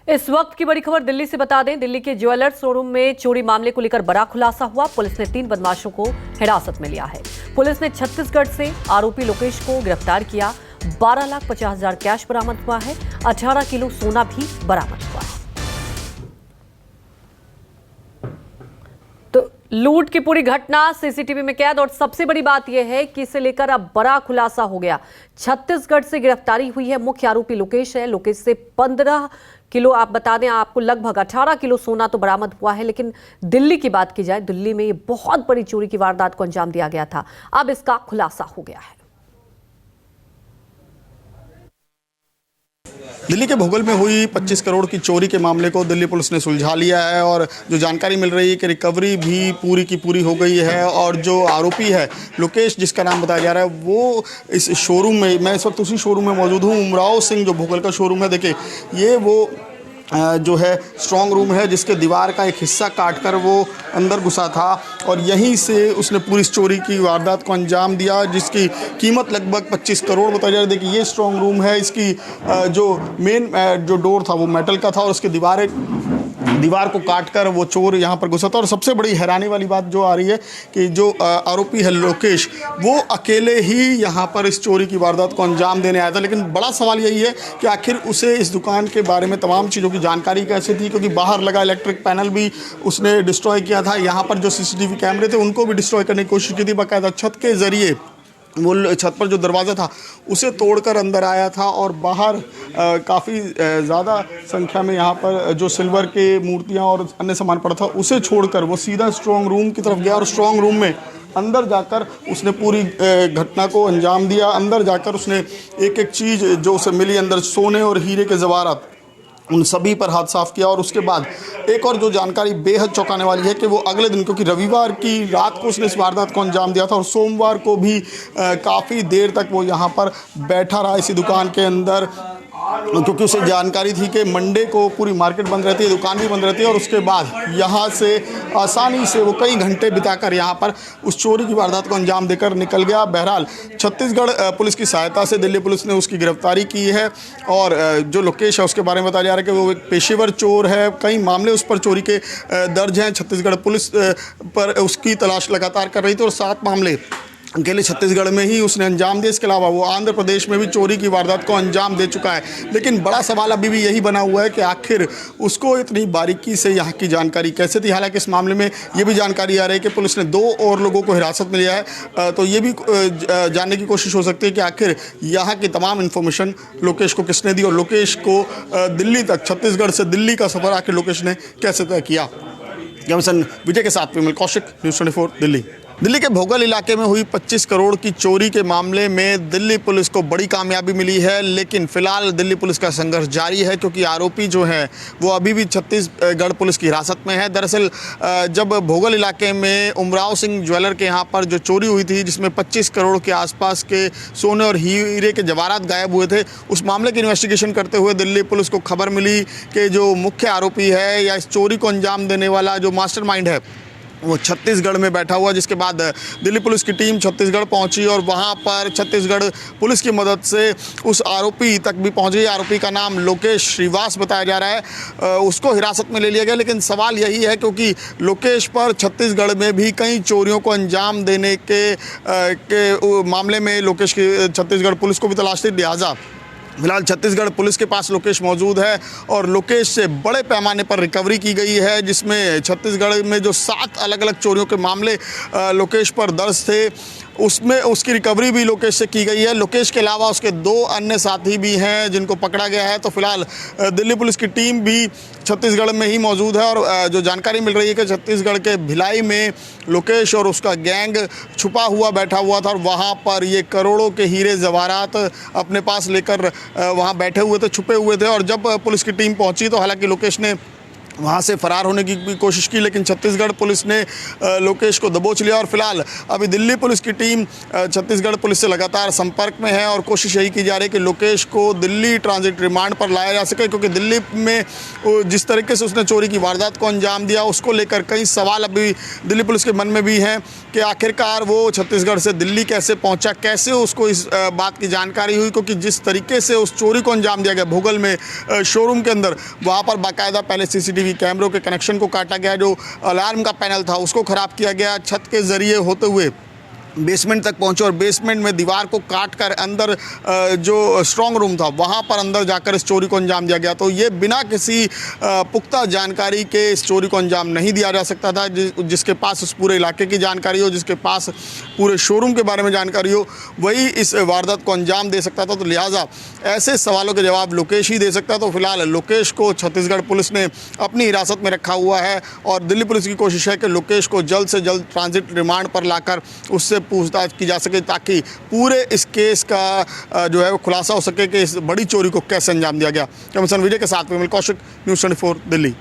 इस वक्त की बड़ी खबर दिल्ली से बता दें। दिल्ली के ज्वेलर्स शोरूम में चोरी मामले को लेकर बड़ा खुलासा हुआ। पुलिस ने 3 बदमाशों को हिरासत में लिया है। पुलिस ने छत्तीसगढ़ से आरोपी लोकेश को गिरफ्तार किया। 12,50,000 कैश बरामद हुआ है। 18 किलो सोना भी बरामद हुआ है। तो लूट की पूरी घटना सीसीटीवी में कैद, और सबसे बड़ी बात यह है कि इसे लेकर अब बड़ा खुलासा हो गया। छत्तीसगढ़ से गिरफ्तारी हुई है। मुख्य आरोपी लोकेश है। लोकेश से 15 किलो, आप बता दें आपको, लगभग 18 किलो सोना तो बरामद हुआ है। लेकिन दिल्ली की बात की जाए, दिल्ली में ये बहुत बड़ी चोरी की वारदात को अंजाम दिया गया था। अब इसका खुलासा हो गया है। दिल्ली के भोगल में हुई 25 करोड़ की चोरी के मामले को दिल्ली पुलिस ने सुलझा लिया है, और जो जानकारी मिल रही है कि रिकवरी भी पूरी की पूरी हो गई है। और जो आरोपी है लोकेश, जिसका नाम बताया जा रहा है, वो इस शोरूम में, मैं इस वक्त उसी शोरूम में मौजूद हूँ। उमराव सिंह जो भोगल का शोरूम है, देखिए ये वो जो है स्ट्रांग रूम है, जिसके दीवार का एक हिस्सा काटकर वो अंदर घुसा था, और यहीं से उसने पूरी चोरी की वारदात को अंजाम दिया, जिसकी कीमत लगभग 25 करोड़ बताया जा रहा है। देखिए ये स्ट्रांग रूम है। इसकी जो मेन जो डोर था वो मेटल का था, और उसके दीवार को काटकर वो चोर यहाँ पर घुसा था। और सबसे बड़ी हैरानी वाली बात जो आ रही है कि जो आरोपी है लोकेश, वो अकेले ही यहाँ पर इस चोरी की वारदात को अंजाम देने आया था। लेकिन बड़ा सवाल यही है कि आखिर उसे इस दुकान के बारे में तमाम चीज़ों की जानकारी कैसे थी, क्योंकि बाहर लगा इलेक्ट्रिक पैनल भी उसने डिस्ट्रॉय किया था। यहाँ पर जो सीसीटीवी कैमरे थे उनको भी डिस्ट्रॉय करने की कोशिश की थी। बाकायदा छत के ज़रिए वो छत पर जो दरवाज़ा था उसे तोड़कर अंदर आया था, और बाहर काफ़ी ज़्यादा संख्या में यहाँ पर जो सिल्वर के मूर्तियाँ और अन्य सामान पड़ा था उसे छोड़कर वो सीधा स्ट्रांग रूम की तरफ गया, और स्ट्रांग रूम में अंदर जाकर उसने पूरी घटना को अंजाम दिया। अंदर जाकर उसने एक एक चीज़ जो उसे मिली अंदर, सोने और हीरे के ज़वारात, उन सभी पर हाथ साफ किया। और उसके बाद एक और जो जानकारी बेहद चौंकाने वाली है कि वो अगले दिन, क्योंकि रविवार की रात को उसने इस वारदात को अंजाम दिया था, और सोमवार को भी काफ़ी देर तक वो यहाँ पर बैठा रहा इसी दुकान के अंदर, क्योंकि उसे जानकारी थी कि मंडे को पूरी मार्केट बंद रहती है, दुकान भी बंद रहती है। और उसके बाद यहाँ से आसानी से वो कई घंटे बिताकर यहाँ पर उस चोरी की वारदात को अंजाम देकर निकल गया। बहरहाल छत्तीसगढ़ पुलिस की सहायता से दिल्ली पुलिस ने उसकी गिरफ्तारी की है, और जो लोकेश है उसके बारे में बताया जा रहा है कि वो एक पेशेवर चोर है। कई मामले उस पर चोरी के दर्ज हैं। छत्तीसगढ़ पुलिस पर उसकी तलाश लगातार कर रही थी, और 7 मामले अकेले छत्तीसगढ़ में ही उसने अंजाम दिया। इसके अलावा वो आंध्र प्रदेश में भी चोरी की वारदात को अंजाम दे चुका है। लेकिन बड़ा सवाल अभी भी यही बना हुआ है कि आखिर उसको इतनी बारीकी से यहाँ की जानकारी कैसे थी। हालांकि इस मामले में ये भी जानकारी आ रही है कि पुलिस ने 2 और लोगों को हिरासत में लिया है, तो ये भी जानने की कोशिश हो सकती है कि आखिर यहाँ की तमाम इन्फॉर्मेशन लोकेश को किसने दी, और लोकेश को दिल्ली तक, छत्तीसगढ़ से दिल्ली का सफ़र आखिर लोकेश ने कैसे तय किया। कैमरा विजय के साथ विमल कौशिक, न्यूज़ 24 दिल्ली। दिल्ली के भोगल इलाके में हुई 25 करोड़ की चोरी के मामले में दिल्ली पुलिस को बड़ी कामयाबी मिली है। लेकिन फिलहाल दिल्ली पुलिस का संघर्ष जारी है, क्योंकि आरोपी जो है वो अभी भी छत्तीसगढ़ पुलिस की हिरासत में है। दरअसल जब भोगल इलाके में उमराव सिंह ज्वेलर के यहाँ पर जो चोरी हुई थी, जिसमें 25 करोड़ के आसपास के सोने और हीरे के जवाहरात गायब हुए थे, उस मामले की इन्वेस्टिगेशन करते हुए दिल्ली पुलिस को खबर मिली कि जो मुख्य आरोपी है या इस चोरी को अंजाम देने वाला जो मास्टरमाइंड है वो छत्तीसगढ़ में बैठा हुआ। जिसके बाद दिल्ली पुलिस की टीम छत्तीसगढ़ पहुंची, और वहां पर छत्तीसगढ़ पुलिस की मदद से उस आरोपी तक भी पहुंची। आरोपी का नाम लोकेश श्रीवास बताया जा रहा है। उसको हिरासत में ले लिया गया। लेकिन सवाल यही है, क्योंकि लोकेश पर छत्तीसगढ़ में भी कई चोरियों को अंजाम देने के मामले में लोकेश की छत्तीसगढ़ पुलिस को भी तलाश थी। लिहाजा फिलहाल छत्तीसगढ़ पुलिस के पास लोकेश मौजूद है, और लोकेश से बड़े पैमाने पर रिकवरी की गई है, जिसमें छत्तीसगढ़ में जो 7 अलग अलग चोरियों के मामले लोकेश पर दर्ज थे, उसमें उसकी रिकवरी भी लोकेश से की गई है। लोकेश के अलावा उसके 2 अन्य साथी भी हैं जिनको पकड़ा गया है। तो फिलहाल दिल्ली पुलिस की टीम भी छत्तीसगढ़ में ही मौजूद है, और जो जानकारी मिल रही है कि छत्तीसगढ़ के भिलाई में लोकेश और उसका गैंग छुपा हुआ बैठा हुआ था, और वहाँ पर ये करोड़ों के हीरे जवाहरात अपने पास लेकर वहाँ बैठे हुए थे, छुपे हुए थे। और जब पुलिस की टीम पहुँची तो हालांकि लोकेश ने वहाँ से फरार होने की भी कोशिश की, लेकिन छत्तीसगढ़ पुलिस ने लोकेश को दबोच लिया। और फिलहाल अभी दिल्ली पुलिस की टीम छत्तीसगढ़ पुलिस से लगातार संपर्क में है और कोशिश यही की जा रही है कि लोकेश को दिल्ली ट्रांजिट रिमांड पर लाया जा सके, क्योंकि दिल्ली में जिस तरीके से उसने चोरी की वारदात को अंजाम दिया उसको लेकर कई सवाल अभी दिल्ली पुलिस के मन में भी हैं कि आखिरकार वो छत्तीसगढ़ से दिल्ली कैसे पहुंचा, कैसे उसको इस बात की जानकारी हुई, क्योंकि जिस तरीके से उस चोरी को अंजाम दिया गया भोगल में शोरूम के अंदर, वहाँ पर बाकायदा पहले CCTV कैमरों के कनेक्शन को काटा गया, जो अलार्म का पैनल था उसको ख़राब किया गया, छत के ज़रिए होते हुए बेसमेंट तक पहुंचे और बेसमेंट में दीवार को काट कर अंदर जो स्ट्रॉन्ग रूम था वहां पर अंदर जाकर इस चोरी को अंजाम दिया गया। तो ये बिना किसी पुख्ता जानकारी के इस चोरी को अंजाम नहीं दिया जा सकता था। जिसके पास उस पूरे इलाके की जानकारी हो, जिसके पास पूरे शोरूम के बारे में जानकारी हो, वही इस वारदात को अंजाम दे सकता था। तो लिहाजा ऐसे सवालों के जवाब लोकेश ही दे सकता। तो फिलहाल लोकेश को छत्तीसगढ़ पुलिस ने अपनी हिरासत में रखा हुआ है और दिल्ली पुलिस की कोशिश है कि लोकेश को जल्द से जल्द ट्रांजिट रिमांड पर लाकर उससे पूछताछ की जा सके, ताकि पूरे इस केस का जो है वो खुलासा हो सके कि इस बड़ी चोरी को कैसे अंजाम दिया गया। कैमरा विजय के साथ विमल कौशिक, न्यूज़ 24 दिल्ली।